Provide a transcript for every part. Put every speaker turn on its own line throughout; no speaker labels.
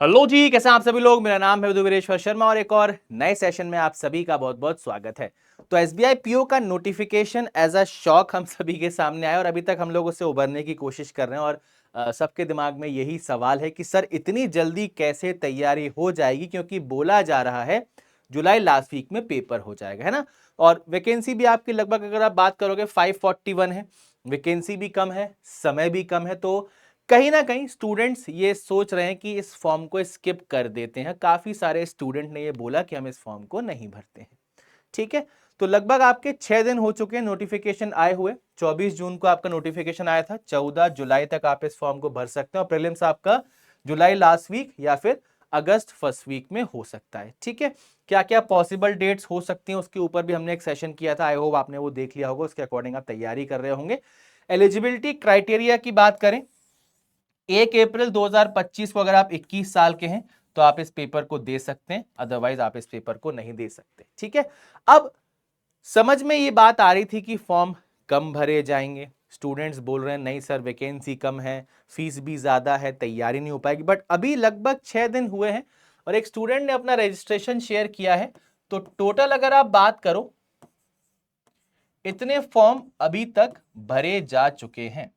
Hello जी, कैसे हैं आप सभी लोग। मेरा नाम है वीरेश्वर शर्मा और एक और नए सेशन में आप सभी का बहुत बहुत स्वागत है। तो एसबीआई पीओ का नोटिफिकेशन एज अ शॉक हम सभी के सामने आया और अभी तक हम लोग उससे उबरने की कोशिश कर रहे हैं और सबके दिमाग में यही सवाल है कि सर इतनी जल्दी कैसे तैयारी हो जाएगी, क्योंकि बोला जा रहा है जुलाई लास्ट वीक में पेपर हो जाएगा, है ना। और वैकेंसी भी आपकी लगभग अगर आप बात करोगे 541 है, वैकेंसी भी कम है, समय भी कम है। तो कहीं ना कहीं स्टूडेंट्स ये सोच रहे हैं कि इस फॉर्म को स्किप कर देते हैं। काफी सारे स्टूडेंट ने ये बोला कि हम इस फॉर्म को नहीं भरते हैं। ठीक है, तो लगभग आपके 6 दिन हो चुके हैं नोटिफिकेशन आए हुए। 24 जून को आपका नोटिफिकेशन आया था, 14 जुलाई तक आप इस फॉर्म को भर सकते हैं और प्रीलिम्स आपका जुलाई लास्ट वीक या फिर अगस्त फर्स्ट वीक में हो सकता है। ठीक है, क्या क्या पॉसिबल डेट्स हो सकती हैं उसके ऊपर भी हमने एक सेशन किया था, आई होप आपने वो देख लिया होगा, उसके अकॉर्डिंग आप तैयारी कर रहे होंगे। एलिजिबिलिटी क्राइटेरिया की बात करें, 1 अप्रैल 2025 को अगर आप 21 साल के हैं तो आप इस पेपर को दे सकते हैं, अदरवाइज आप इस पेपर को नहीं दे सकते। ठीक है, अब समझ में ये बात आ रही थी कि फॉर्म कम भरे जाएंगे, स्टूडेंट्स बोल रहे हैं नहीं सर वैकेंसी कम है, फीस भी ज्यादा है, तैयारी नहीं हो पाएगी। बट अभी लगभग 6 दिन हुए हैं और एक स्टूडेंट ने अपना रजिस्ट्रेशन शेयर किया है। तो टोटल अगर आप बात करो, इतने फॉर्म अभी तक भरे जा चुके हैं।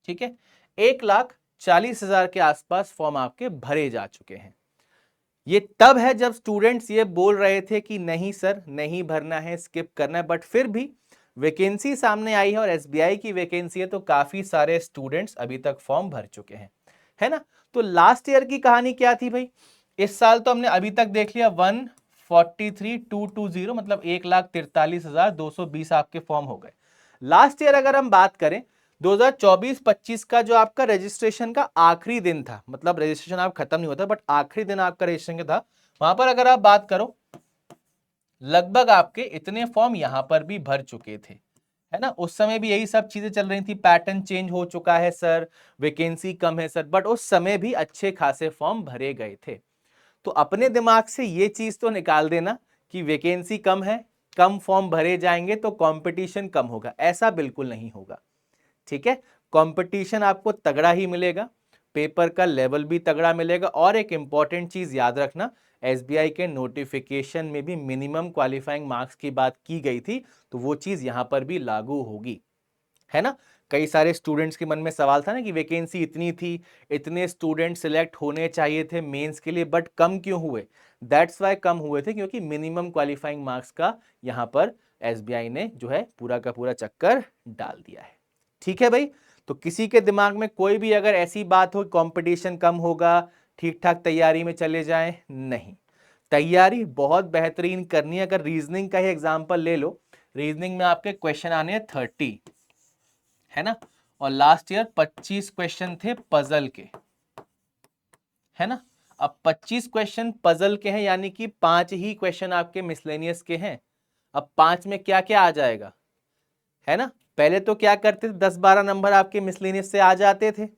ठीक है, 1,40,000 के आसपास फॉर्म आपके भरे जा चुके हैं। ये तब है जब स्टूडेंट्स ये बोल रहे थे कि नहीं सर नहीं भरना है, स्किप करना है। बट फिर भी वैकेंसी सामने आई है और एसबीआई की वैकेंसी है, तो काफी सारे स्टूडेंट्स अभी तक फॉर्म भर चुके हैं, है ना। तो लास्ट ईयर की कहानी क्या थी भाई, इस साल तो हमने अभी तक देख लिया 143,220, मतलब 1,43,220 आपके फॉर्म हो गए। लास्ट ईयर अगर हम बात करें 2024-25 का जो आपका रजिस्ट्रेशन का आखिरी दिन था, मतलब रजिस्ट्रेशन आप खत्म नहीं होता बट आखिरी दिन आपका रजिस्ट्रेशन का था, वहां पर अगर आप बात करो लगभग आपके इतने फॉर्म यहां पर भी भर चुके थे, है ना। उस समय भी यही सब चीजें चल रही थी, पैटर्न चेंज हो चुका है सर, वैकेंसी कम है सर, बट उस समय भी अच्छे खासे फॉर्म भरे गए थे। तो अपने दिमाग से ये चीज तो निकाल देना कि वैकेंसी कम है, कम फॉर्म भरे जाएंगे तो कंपटीशन कम होगा, ऐसा बिल्कुल नहीं होगा। ठीक है, कंपटीशन आपको तगड़ा ही मिलेगा, पेपर का लेवल भी तगड़ा मिलेगा। और एक इंपॉर्टेंट चीज याद रखना, एसबीआई के नोटिफिकेशन में भी मिनिमम क्वालिफाइंग मार्क्स की बात की गई थी, तो वो चीज यहां पर भी लागू होगी, है ना। कई सारे स्टूडेंट्स के मन में सवाल था ना कि वैकेंसी इतनी थी, इतने स्टूडेंट सिलेक्ट होने चाहिए थे मेंस के लिए, बट कम क्यों हुए। दैट्स वाई कम हुए थे क्योंकि मिनिमम क्वालिफाइंग मार्क्स का यहां पर एसबीआई ने जो है पूरा का पूरा चक्कर डाल दिया है। ठीक है भाई, तो किसी के दिमाग में कोई भी अगर ऐसी बात हो कंपटीशन कम होगा, ठीक ठाक तैयारी में चले जाएं, नहीं, तैयारी बहुत बेहतरीन करनी है। अगर रीजनिंग का ही एग्जांपल ले लो, रीजनिंग में आपके क्वेश्चन आने हैं 30, है ना, और लास्ट ईयर 25 क्वेश्चन थे पजल के, है ना। अब 25 क्वेश्चन पजल के हैं, यानी कि 5 ही क्वेश्चन आपके मिसलेनियस के हैं। अब 5 में क्या क्या आ जाएगा, है ना। पहले तो क्या करते थे, 10-12 नंबर आपके मिसलेनियस से आ जाते थे,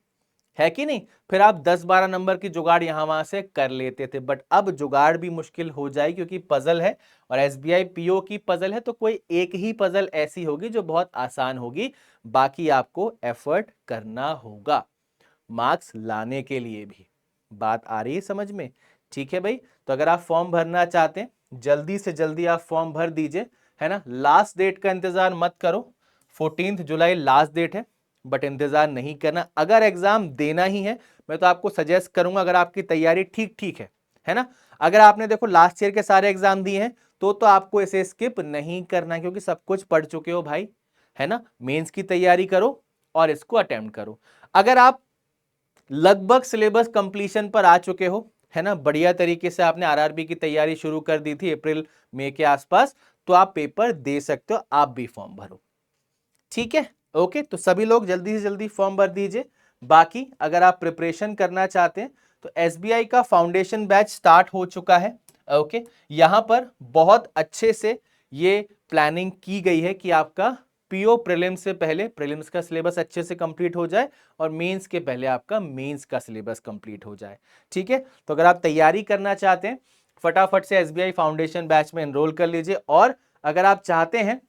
है कि नहीं, फिर आप 10-12 नंबर की जुगाड़ यहां वहां से कर लेते थे। बट अब जुगाड़ भी मुश्किल हो जाएगी क्योंकि पजल है और एसबीआई पीओ की पजल है, तो कोई एक ही पजल ऐसी होगी जो बहुत आसान होगी, बाकी आपको एफर्ट करना होगा मार्क्स लाने के लिए भी। बात आ रही है समझ में। ठीक है भाई, तो अगर आप फॉर्म भरना चाहते हैं जल्दी से जल्दी आप फॉर्म भर दीजिए, है ना। लास्ट डेट का इंतजार मत करो, 14 जुलाई लास्ट डेट है, बट इंतजार नहीं करना। अगर एग्जाम देना ही है, मैं तो आपको सजेस्ट करूंगा, अगर आपकी तैयारी ठीक ठीक है ना, अगर आपने देखो लास्ट ईयर के सारे एग्जाम दिए हैं तो आपको इसे स्किप नहीं करना, क्योंकि सब कुछ पढ़ चुके हो भाई, है ना। मेंस की तैयारी करो और इसको अटेम्प्ट करो। अगर आप लगभग सिलेबस कंप्लीशन पर आ चुके हो, है ना, बढ़िया तरीके से आपने आरआरबी की तैयारी शुरू कर दी थी अप्रैल मई के आसपास, तो आप पेपर दे सकते हो, आप भी फॉर्म भरो। ठीक है, ओके, तो सभी लोग जल्दी से जल्दी फॉर्म भर दीजिए। बाकी अगर आप प्रिपरेशन करना चाहते हैं तो एसबीआई का फाउंडेशन बैच स्टार्ट हो चुका है। ओके, यहां पर बहुत अच्छे से ये प्लानिंग की गई है कि आपका पीओ प्रीलिम्स से पहले प्रीलिम्स का सिलेबस अच्छे से कंप्लीट हो जाए और मेंस के पहले आपका मेंस का सिलेबस कंप्लीट हो जाए। ठीक है, तो अगर आप तैयारी करना चाहते हैं फटाफट से एसबीआई फाउंडेशन बैच में एनरोल कर लीजिए। और अगर आप चाहते हैं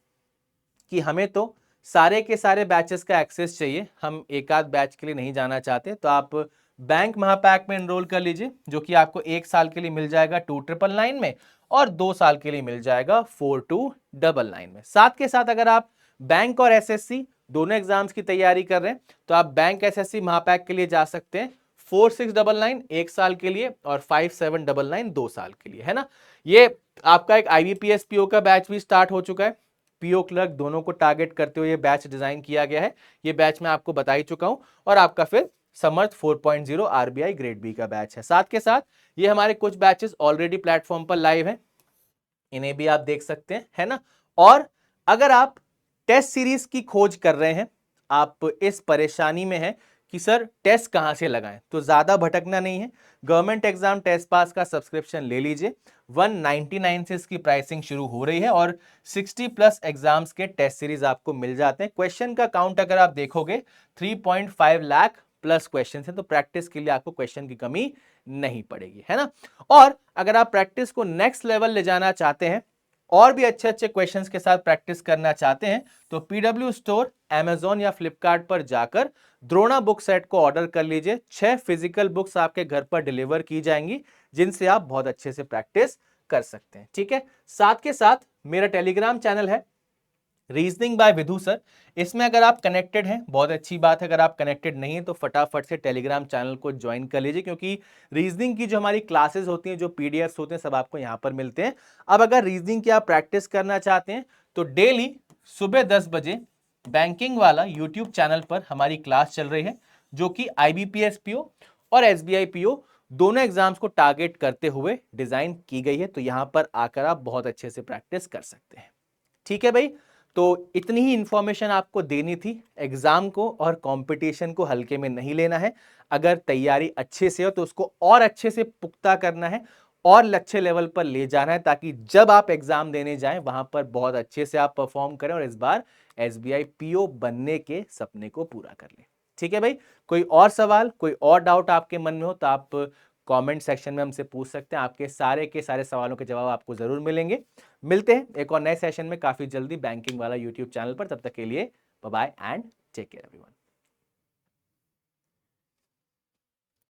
कि हमें तो सारे के सारे बैचेस का एक्सेस चाहिए, हम एक आध बैच के लिए नहीं जाना चाहते, तो आप बैंक महापैक में एनरोल कर लीजिए, जो कि आपको 1 साल के लिए मिल जाएगा 2999 में और 2 साल के लिए मिल जाएगा 4299 में। साथ के साथ अगर आप बैंक और एसएससी दोनों एग्जाम्स की तैयारी कर रहे हैं तो आप बैंक एसएससी महापैक के लिए जा सकते हैं 4699 1 साल के लिए और 5799 2 साल के लिए, है ना। ये आपका एक आईबीपीएस पीओ का बैच भी स्टार्ट हो चुका है। पीओ क्लर्क दोनों को टारगेट करते हुए ये बैच डिजाइन किया गया है। ये बैच मैं आपको बता ही चुका हूं और आपका फिर समर्थ 4.0 आरबीआई ग्रेड बी का बैच है। साथ के साथ ये हमारे कुछ बैचेस ऑलरेडी प्लेटफॉर्म पर लाइव हैं, इन्हें भी आप देख सकते हैं, है ना। और अगर आप टेस्ट सीरीज की खोज कर रहे हैं, आप इस परेशानी में हैं कि सर टेस्ट कहां से लगाएं, तो ज्यादा भटकना नहीं है। गवर्नमेंट एग्जाम टेस्ट पास का सब्सक्रिप्शन ले लीजिए। 199 से इसकी प्राइसिंग शुरू हो रही है और 60+ एग्जाम्स के टेस्ट सीरीज आपको मिल जाते हैं। क्वेश्चन का काउंट अगर आप देखोगे 3.5 लाख प्लस क्वेश्चन है, तो प्रैक्टिस के लिए आपको क्वेश्चन की कमी नहीं पड़ेगी, है ना। और अगर आप प्रैक्टिस को नेक्स्ट लेवल ले जाना चाहते हैं और भी अच्छे अच्छे क्वेश्चंस के साथ प्रैक्टिस करना चाहते हैं, तो पीडब्ल्यू स्टोर, अमेजॉन या फ्लिपकार्ट पर जाकर द्रोणा बुक सेट को ऑर्डर कर लीजिए। 6 फिजिकल बुक्स आपके घर पर डिलीवर की जाएंगी, जिनसे आप बहुत अच्छे से प्रैक्टिस कर सकते हैं, ठीक है। साथ के साथ मेरा टेलीग्राम चैनल है रीजनिंग बाय विधु सर, इसमें अगर आप कनेक्टेड हैं बहुत अच्छी बात है, अगर आप कनेक्टेड नहीं है तो फटाफट से टेलीग्राम चैनल को ज्वाइन कर लीजिए, क्योंकि रीजनिंग की जो हमारी क्लासेस होती हैं, जो पीडीएफ्स होते हैं, सब आपको यहां पर मिलते हैं। अब अगर रीजनिंग की आप प्रैक्टिस करना चाहते हैं तो डेली सुबह 10 बजे बैंकिंग वाला यूट्यूब चैनल पर हमारी क्लास चल रही है, जो कि आईबीपीएस पीओ और एसबीआई पीओ दोनों एग्जाम्स को टारगेट करते हुए डिजाइन की गई है। तो यहां पर आकर आप बहुत अच्छे से प्रैक्टिस कर सकते हैं, ठीक है भाई। तो इतनी ही इंफॉर्मेशन आपको देनी थी। एग्जाम को और कंपटीशन को हल्के में नहीं लेना है। अगर तैयारी अच्छे से हो तो उसको और अच्छे से पुख्ता करना है और लक्ष्य लेवल पर ले जाना है, ताकि जब आप एग्जाम देने जाएं वहां पर बहुत अच्छे से आप परफॉर्म करें और इस बार एसबीआई पीओ बनने के सपने को पूरा कर लें, ठीक है भाई। कोई और सवाल, कोई और डाउट आपके मन में हो तो आप कमेंट सेक्शन में हमसे पूछ सकते हैं। आपके सारे के सारे सवालों के जवाब आपको जरूर मिलेंगे। मिलते हैं एक और नए सेशन में काफी जल्दी बैंकिंग वाला यूट्यूब चैनल पर। तब तक के लिए bye bye and take care everyone.